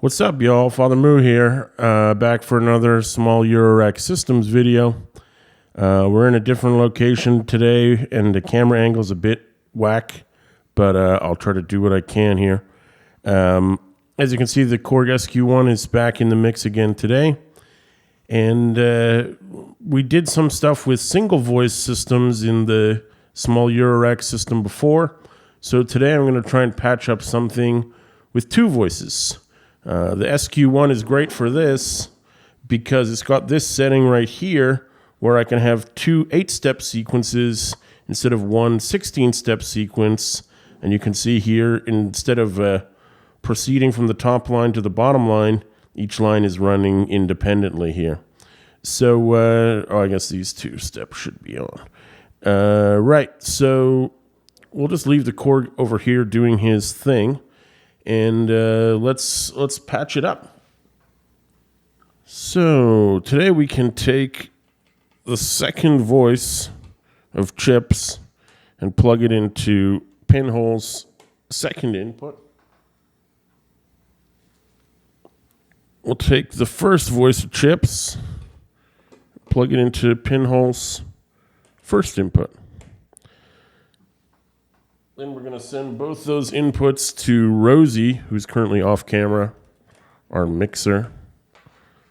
What's up, y'all? Father Moo here, back for another small Eurorack systems video. We're in a different location today, and the camera angle's a bit whack, but I'll try to do what I can here. As you can see, the Korg SQ-1 is back in the mix again today, and we did some stuff with single voice systems in the small Eurorack system before, so today I'm going to try and patch up something with two voices. The SQ-1 is great for this because it's got this setting right here where I can have two 8-step sequences instead of one 16-step sequence. And you can see here, instead of proceeding from the top line to the bottom line, each line is running independently here. So, I guess these two steps should be on. Right, so we'll just leave the Korg over here doing his thing. And let's patch it up. So today we can take the second voice of chipz and plug it into Pinhole's second input. We'll take the first voice of chipz, plug it into Pinhole's first input. Then we're going to send both those inputs to Rosie, who's currently off camera, our mixer.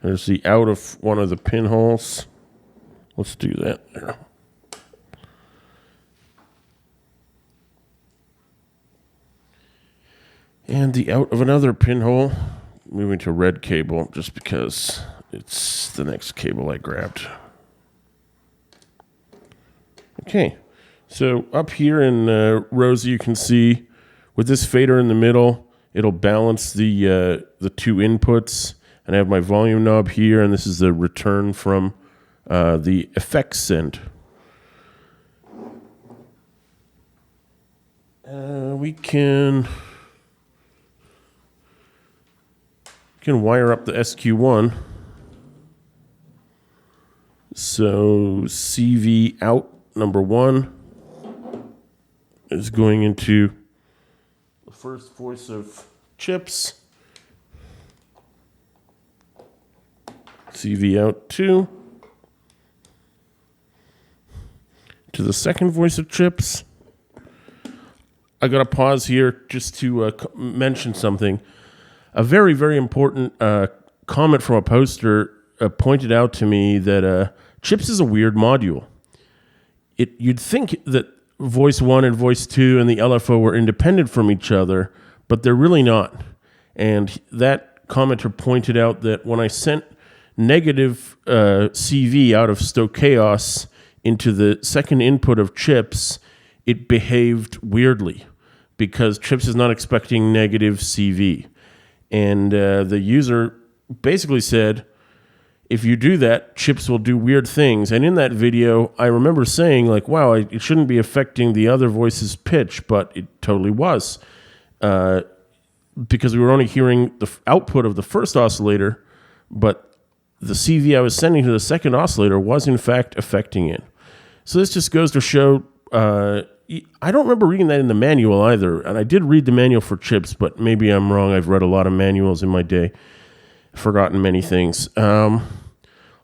There's the out of one of the pinholes. Let's do that there. And the out of another pinhole, moving to red cable, just because it's the next cable I grabbed. Okay. So up here in Rosie, you can see with this fader in the middle, it'll balance the two inputs. And I have my volume knob here, and this is the return from the effects send. We can wire up the SQ-1. So CV out number 1. Is going into the first voice of chipz. CV out 2. To the second voice of chipz. I got to pause here just to mention something. A very, very important comment from a poster pointed out to me that chipz is a weird module. You'd think that voice 1 and voice 2 and the LFO were independent from each other, but they're really not. And that commenter pointed out that when I sent negative CV out of Stochaos into the second input of chipz, it behaved weirdly because chipz is not expecting negative CV. And the user basically said, if you do that, chipz will do weird things. And in that video, I remember saying, like, wow, it shouldn't be affecting the other voice's pitch, but it totally was. Because we were only hearing the output of the first oscillator, but the CV I was sending to the second oscillator was, in fact, affecting it. So this just goes to show, I don't remember reading that in the manual either. And I did read the manual for chipz, but maybe I'm wrong. I've read a lot of manuals in my day. Forgotten many things.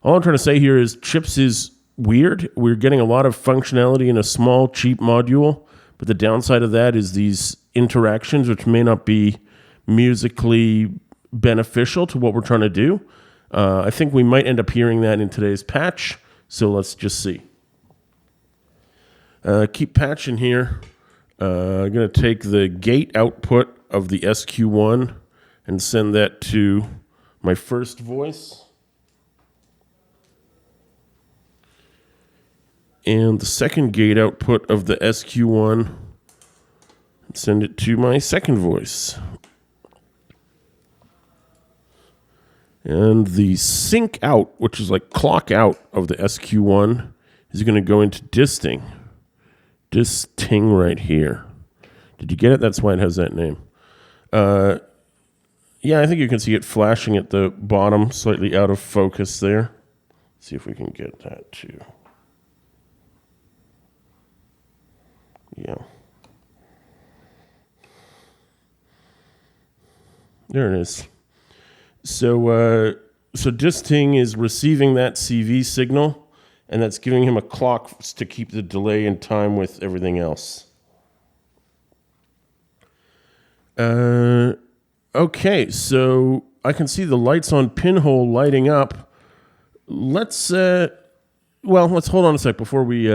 All I'm trying to say here is chipz is weird. We're getting a lot of functionality in a small, cheap module, but the downside of that is these interactions, which may not be musically beneficial to what we're trying to do. I think we might end up hearing that in today's patch, so let's just see. Keep patching here. I'm going to take the gate output of the SQ-1 and send that to my first voice. And the second gate output of the SQ-1 and send it to my second voice. And the sync out, which is like clock out of the SQ-1, is going to go into Disting. Disting right here. Did you get it? That's why it has that name. Yeah, I think you can see it flashing at the bottom, slightly out of focus there. See if we can get that too. Yeah. There it is. So Disting is receiving that CV signal, and that's giving him a clock to keep the delay in time with everything else. Okay, so I can see the lights on pinhole lighting up. Let's hold on a sec before we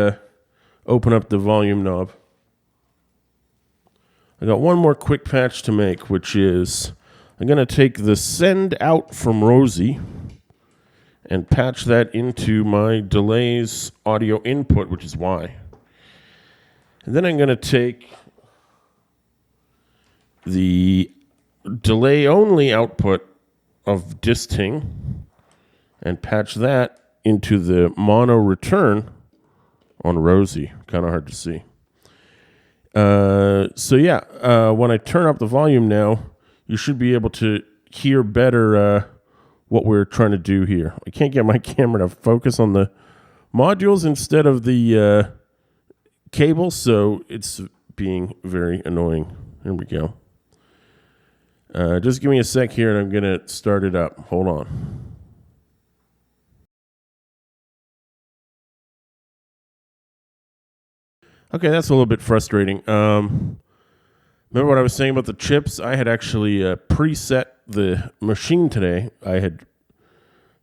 open up the volume knob. I got one more quick patch to make, which is I'm going to take the send out from Rosie and patch that into my delays audio input, which is Y. And then I'm going to take the delay only output of Disting and patch that into the mono return on Rosie. Kind of hard to see. When I turn up the volume now, you should be able to hear better what we're trying to do here. I can't get my camera to focus on the modules instead of the cable, so it's being very annoying. Here we go. Just give me a sec here, and I'm going to start it up. Hold on. Okay, that's a little bit frustrating. Remember what I was saying about the chips? I had actually preset the machine today. I had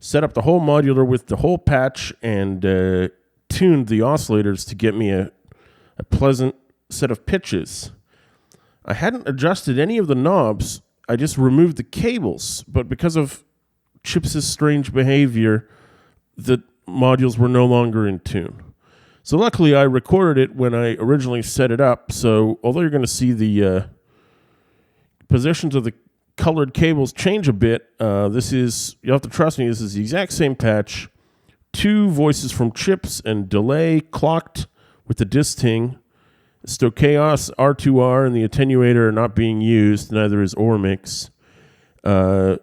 set up the whole modular with the whole patch and tuned the oscillators to get me a pleasant set of pitches. I hadn't adjusted any of the knobs. I just removed the cables, but because of chipz's strange behavior, the modules were no longer in tune. So luckily, I recorded it when I originally set it up. So although you're going to see the positions of the colored cables change a bit, you'll have to trust me, this is the exact same patch. 2 voices from chipz and delay clocked with the Disting. Stochaos R2R and the attenuator are not being used. Neither is Ormix. I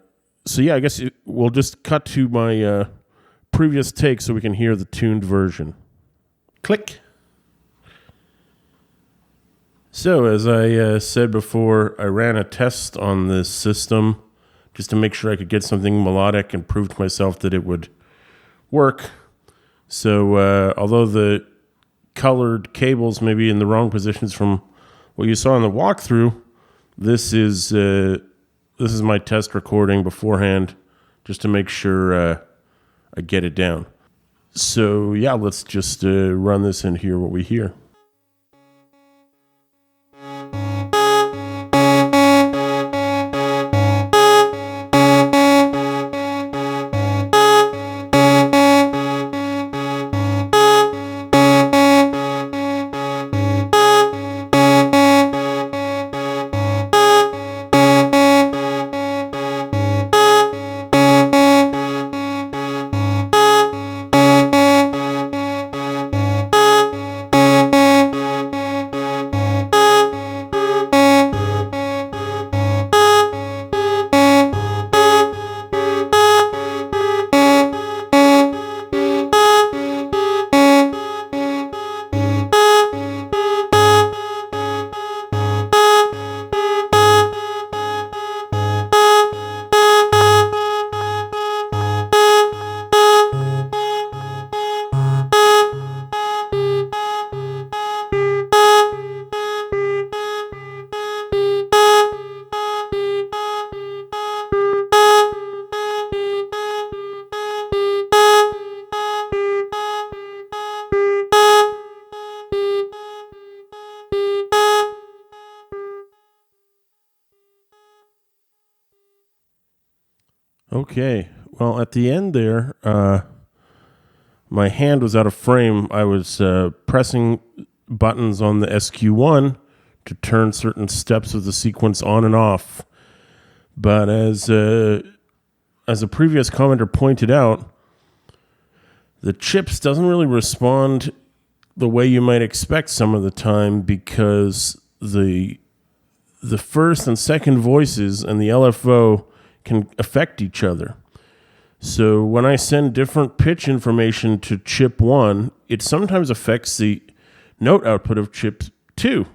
guess we'll just cut to my previous take so we can hear the tuned version. Click. So, as I said before, I ran a test on this system just to make sure I could get something melodic and prove to myself that it would work. So, although the colored cables may be in the wrong positions from what you saw in the walkthrough, this is my test recording beforehand just to make sure I get it down. So, let's just run this and hear what we hear. Okay, well, at the end there, my hand was out of frame. I was pressing buttons on the SQ-1 to turn certain steps of the sequence on and off. But as a previous commenter pointed out, the chipz doesn't really respond the way you might expect some of the time because the first and second voices and the LFO can affect each other. So when I send different pitch information to chip 1, it sometimes affects the note output of chip 2,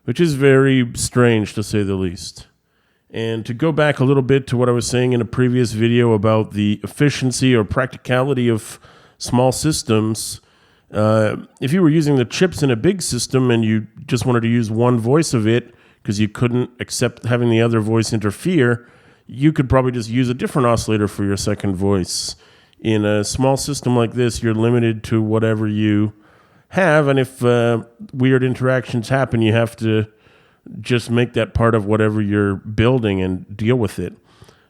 which is very strange to say the least. And to go back a little bit to what I was saying in a previous video about the efficiency or practicality of small systems, if you were using the chips in a big system and you just wanted to use one voice of it because you couldn't accept having the other voice interfere, you could probably just use a different oscillator for your second voice. In a small system like this, you're limited to whatever you have, and if weird interactions happen, you have to just make that part of whatever you're building and deal with it.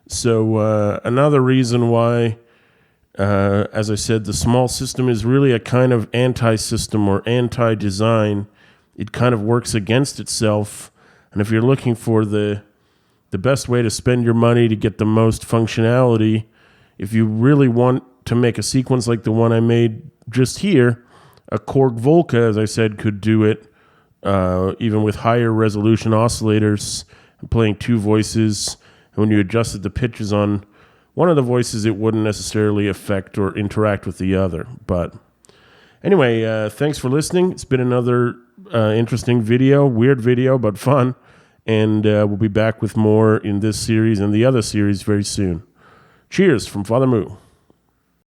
So another reason why, as I said, the small system is really a kind of anti-system or anti-design. It kind of works against itself, and if you're looking for the best way to spend your money to get the most functionality, if you really want to make a sequence like the one I made just here, a Korg Volca, as I said, could do it. Even with higher resolution oscillators, playing two voices, and when you adjusted the pitches on one of the voices, it wouldn't necessarily affect or interact with the other. But anyway, thanks for listening. It's been another interesting video, weird video, but fun. And we'll be back with more in this series and the other series very soon. Cheers from Father Moo.